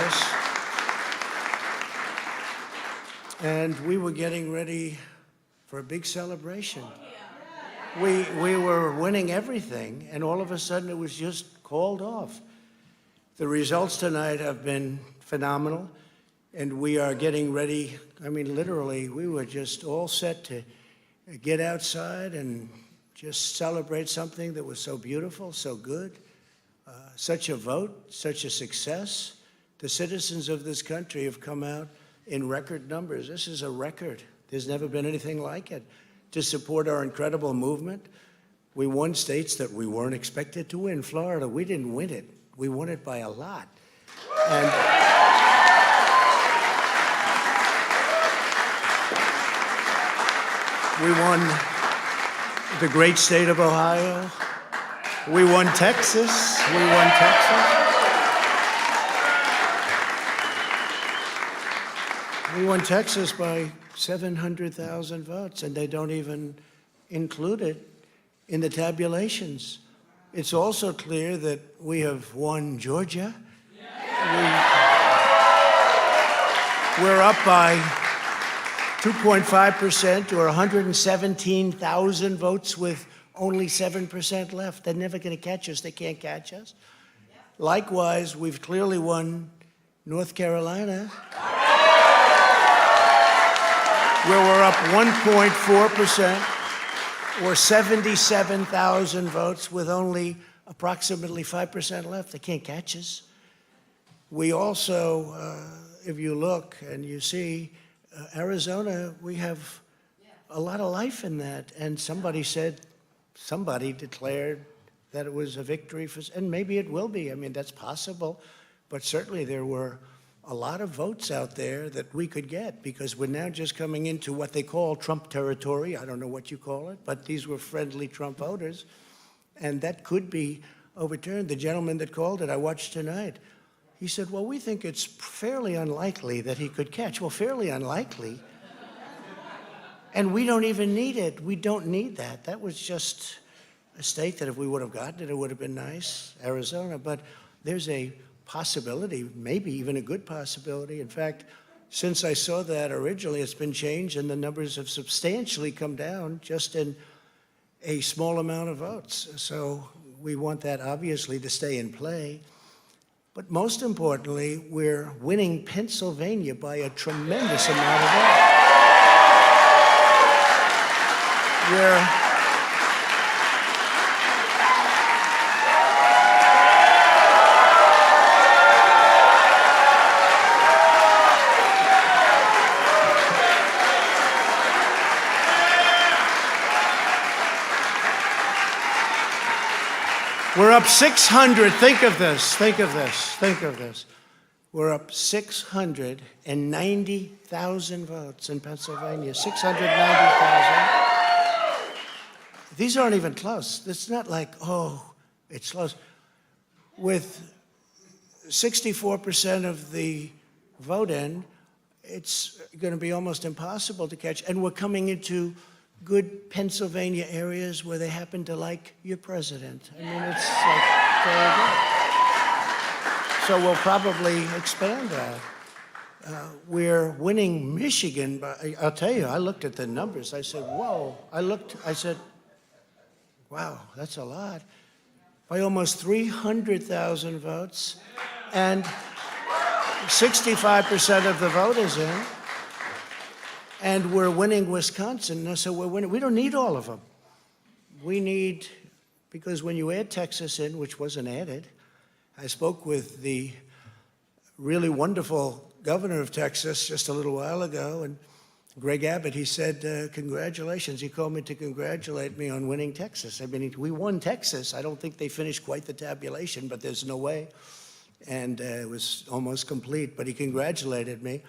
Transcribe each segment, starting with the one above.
this. And we were getting ready for a big celebration. We were winning everything, and all of a sudden it was just called off. The results tonight have been phenomenal, and we are getting ready. I mean, literally, we were just all set to get outside and just celebrate something that was so beautiful, so good, such a vote, such a success. The citizens of this country have come out in record numbers. This is a record. There's never been anything like it. To support our incredible movement, we won states that we weren't expected to win. Florida, we didn't win it. We won it by a lot. And we won the great state of Ohio. We won Texas. We won Texas. We won Texas by 700,000 votes, and they don't even include it in the tabulations. It's also clear that we have won Georgia. We're up by 2.5%, or 117,000 votes with only 7% left. They're never going to catch us. They can't catch us. Likewise, we've clearly won North Carolina, where we're up 1.4%, or 77,000 votes with only approximately 5% left. They can't catch us. We also, if you look and you see, Arizona, we have a lot of life in that. And somebody declared that it was a victory for, and maybe it will be. I mean, that's possible. But certainly there were a lot of votes out there that we could get, because we're now just coming into what they call Trump territory. I don't know what you call it, but these were friendly Trump voters, and that could be overturned. The gentleman that called it, I watched tonight, he said, well, we think it's fairly unlikely that he could catch. Well, fairly unlikely. And we don't even need it. We don't need that. That was just a state that if we would have gotten it, it would have been nice, Arizona. But there's a possibility, maybe even a good possibility. In fact, since I saw that originally, it's been changed, and the numbers have substantially come down just in a small amount of votes. So we want that, obviously, to stay in play. But most importantly, we're winning Pennsylvania by a tremendous amount of votes. We're up 600, think of this. We're up 690,000 votes in Pennsylvania, 690,000. These aren't even close. It's not like, oh, it's close. With 64% of the vote in, it's going to be almost impossible to catch. And we're coming into good Pennsylvania areas where they happen to like your president. I mean, it's like very good. So we'll probably expand that. We're winning Michigan, but I'll tell you, I looked at the numbers. I said, whoa. I said, wow, that's a lot. By almost 300,000 votes, and 65% of the vote is in. And we're winning Wisconsin, so we're winning. We don't need all of them. We need, because when you add Texas in, which wasn't added, I spoke with the really wonderful governor of Texas just a little while ago, and Greg Abbott, he said, congratulations. He called me to congratulate me on winning Texas. I mean, we won Texas. I don't think they finished quite the tabulation, but there's no way. And it was almost complete, but he congratulated me.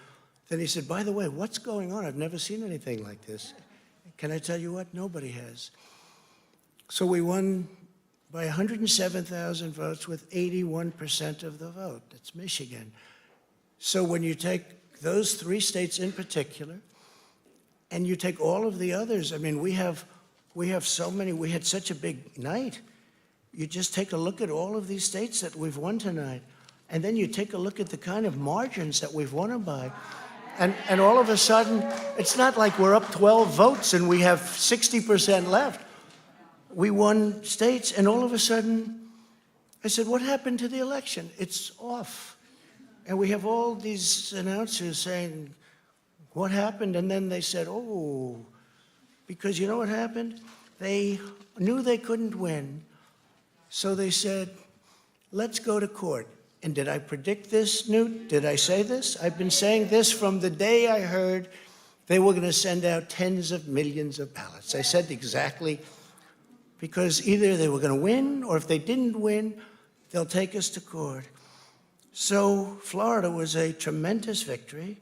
Then he said, by the way, what's going on? I've never seen anything like this. Can I tell you what? Nobody has. So we won by 107,000 votes with 81% of the vote. That's Michigan. So when you take those three states in particular, and you take all of the others, I mean, we have so many, we had such a big night. You just take a look at all of these states that we've won tonight. And then you take a look at the kind of margins that we've won them by. And all of a sudden, it's not like we're up 12 votes and we have 60% left. We won states, and all of a sudden, I said, what happened to the election? It's off. And we have all these announcers saying, what happened? And then they said, oh, because you know what happened? They knew they couldn't win, so they said, let's go to court. And did I predict this, Newt? Did I say this? I've been saying this from the day I heard they were going to send out tens of millions of ballots. I said exactly, because either they were going to win, or if they didn't win, they'll take us to court. So Florida was a tremendous victory,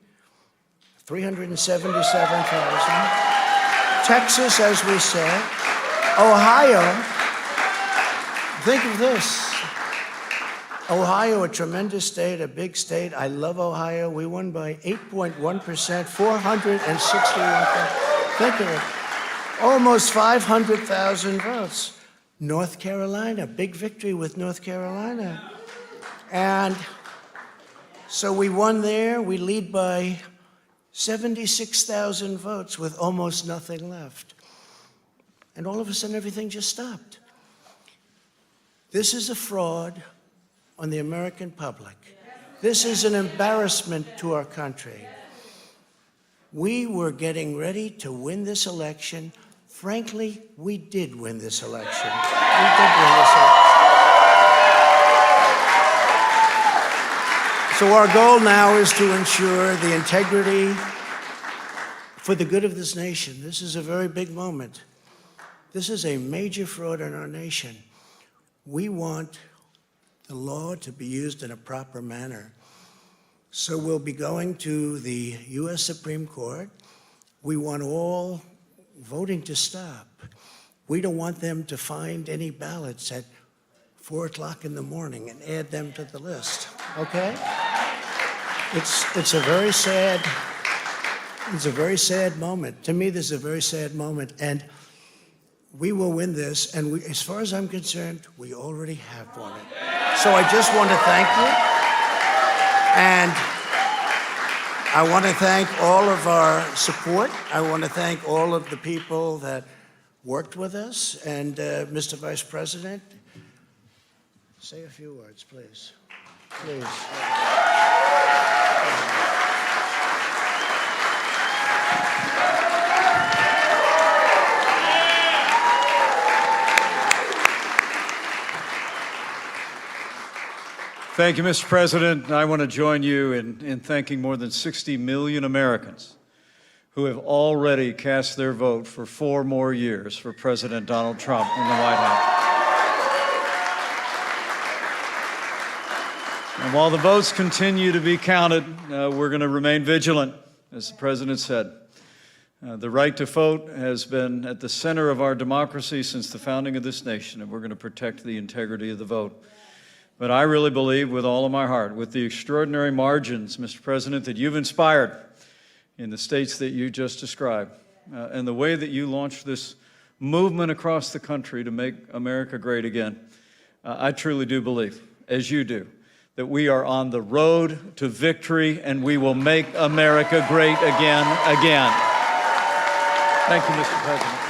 377,000. Texas, as we said. Ohio, think of this. Ohio, a tremendous state, a big state. I love Ohio. We won by 8.1%, 461,000. Think of it. Almost 500,000 votes. North Carolina, big victory with North Carolina. And so we won there. We lead by 76,000 votes with almost nothing left. And all of a sudden, everything just stopped. This is a fraud on the American public. This is an embarrassment to our country. We were getting ready to win this election. Frankly, we did win this election. We did win this election. So our goal now is to ensure the integrity for the good of this nation. This is a very big moment. This is a major fraud in our nation. We want the law to be used in a proper manner. So we'll be going to the U.S. Supreme Court. We want all voting to stop. We don't want them to find any ballots at 4 o'clock in the morning and add them to the list, okay? It's a very sad moment. To me, this is a very sad moment, and we will win this, and as far as I'm concerned, we already have won it. So I just want to thank you, and I want to thank all of our support. I want to thank all of the people that worked with us, and Mr. Vice President, say a few words, please. Please. Thank you, Mr. President. I want to join you in thanking more than 60 million Americans who have already cast their vote for 4 more years for President Donald Trump in the White House. And while the votes continue to be counted, we're going to remain vigilant, as the President said. The right to vote has been at the center of our democracy since the founding of this nation, and we're going to protect the integrity of the vote. But I really believe with all of my heart, with the extraordinary margins, Mr. President, that you've inspired in the states that you just described, and the way that you launched this movement across the country to make America great again, I truly do believe, as you do, that we are on the road to victory and we will make America great again. Thank you, Mr. President.